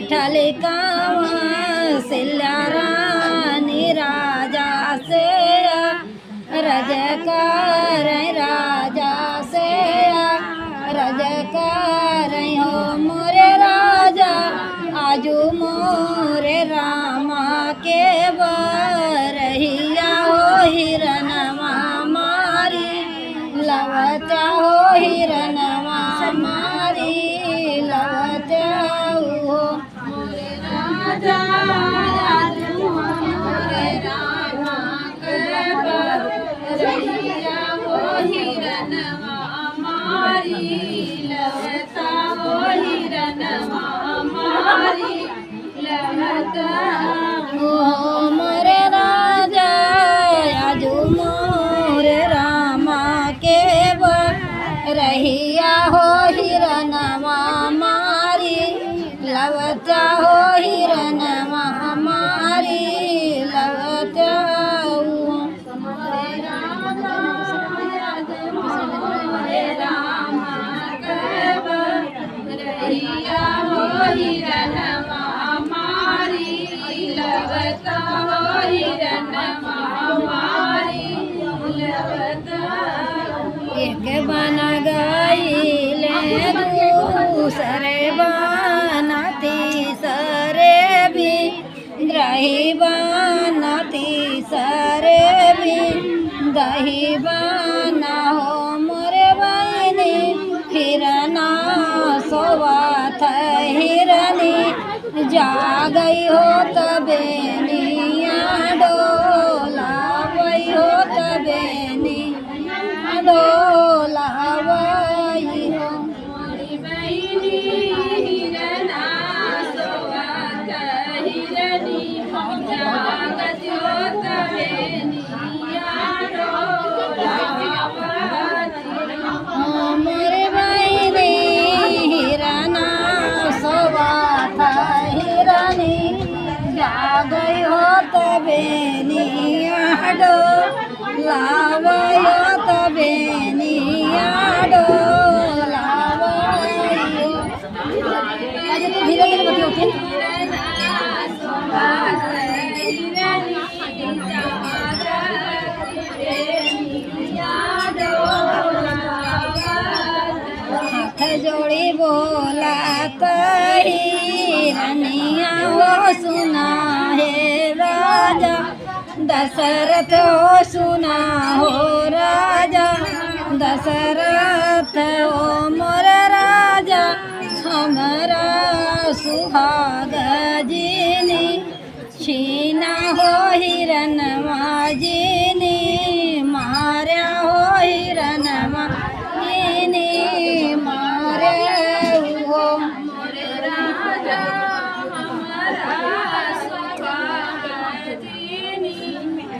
विठल कावा सिल्या रानी राजा से रजकार राजा से रजकार हो मोरे राजा आजू मोरे रामा के बरहिया हो हिरनवा मारी लवता हो हिरनवा मारी लवता हो मोरे राजा आजू मोरे रामा के बरहिया हो हिरनवा मारी लवता हो हिरनवा मारी लवता हो मोरे राजा आजू मोरे रामा के रहिया हो हिरनवा मारी लवता हो हिरनवा मारी लवता हो मोरे राजा मोरे रामा के रहिया हो हिरनवा मारी लवता हो हिरनवा मारी लवता एक बना गईले दूसरे बना तीसरे भी दही बना तीसरे भी दही बना हो मोरे बहनी हिरना सोवाथ हिरनी जा गई हो तबेनिया डोला वही हो तबेनिया डोला वही हो मोरी बहनी हिरना सोवाथ हिरनी जा गई हो तबेनिया डोला मोरे बहनी हिरना सोवाथ हिरनी जा गई हो तबेनिया डोला वही हो तबेनिया डोला वही हो आज तो धीरे धीरे बतियो के हाथ जोड़ी बोला हिरनिया हो सुना है राजा दशरथ हो सुना हो राजा दशरथ हो मोर राजा हमारा सुहाग जिनी छीना हो हिरनवा जिनी मार्या हो हिरनवा जिनी मारे हो मोरे राजा हमारा सुहाग जिनी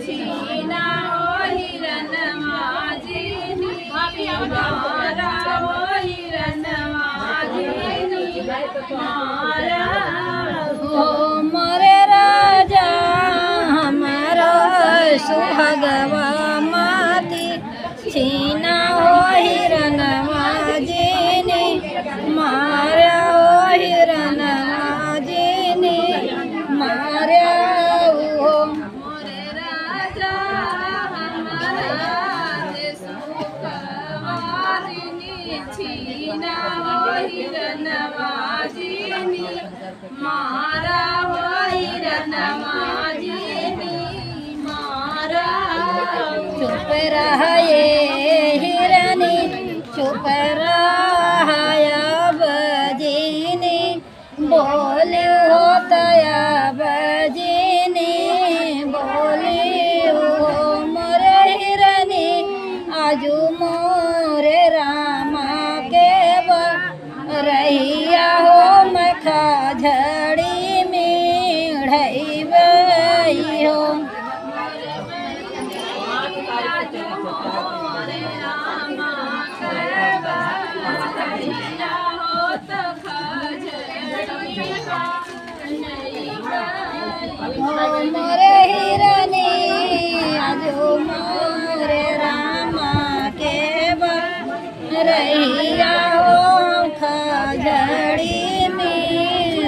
छीना हो हिरनवा जिनी मारा हो हिरनवा जिनी मारा हो मोरे राजा हमारा सुहागवा माती छीना हो हिरनवा जिनी मारा हो हिरनवा जिनी मारा हो मोरे राजा हमारा सुहागवा जिनी छीना हो हिरनवा जिनी मारा हो हिरनवा जिनी मारा चुप रहे हिरनी चुप रहा बजिनी बोले हो तया बजिनी बोले हो मोरे हिरनी आजू मोरे रामा के रहिया हो मखा झड़ी में ढई बई हो मोरे हिरनी आजू मोरे रामा के रहिया हो खजड़ी में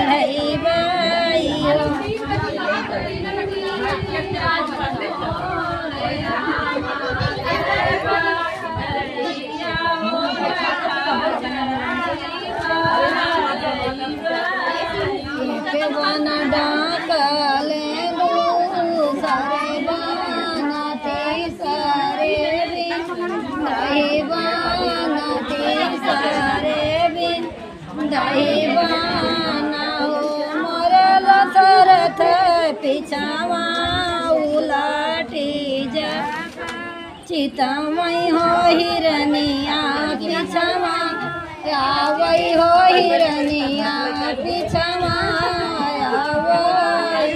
सीतामई हो हिरनिया पीछवा आवई हो हिरनिया पीछवा आवई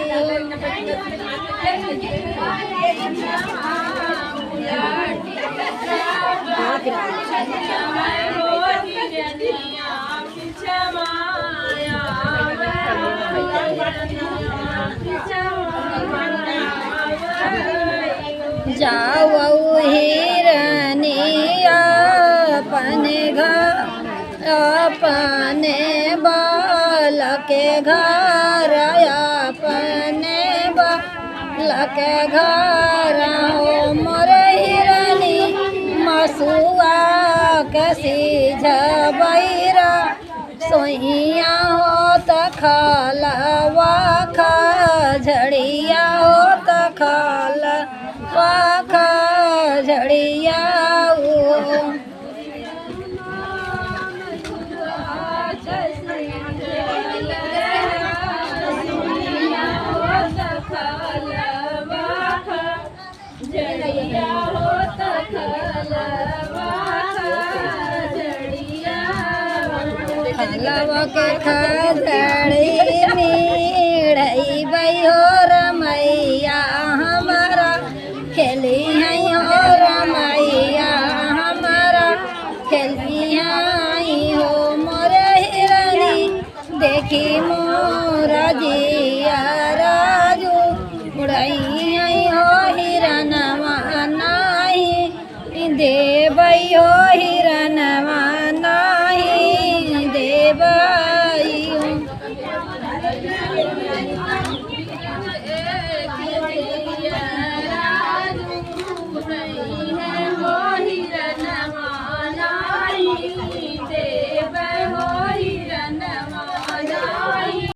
जाओ हिरनिया अपने घर अपने बाल के घर अपने बाल के घर हो मोर हिरनी मसुआ कसी झबैरा सोइया हो त खलवा खजड़िया हो त खलवा खजड़िया हो खलवा के खजड़ी मीढ़ई बई हो रमैया हमारा खेली है हो रमैया हमारा खेली है हो मोर हिरनी देखी मोरा जिया राजू उड़ई है हो हिरनवा नाही देवई हो हिरनवा नाही देवई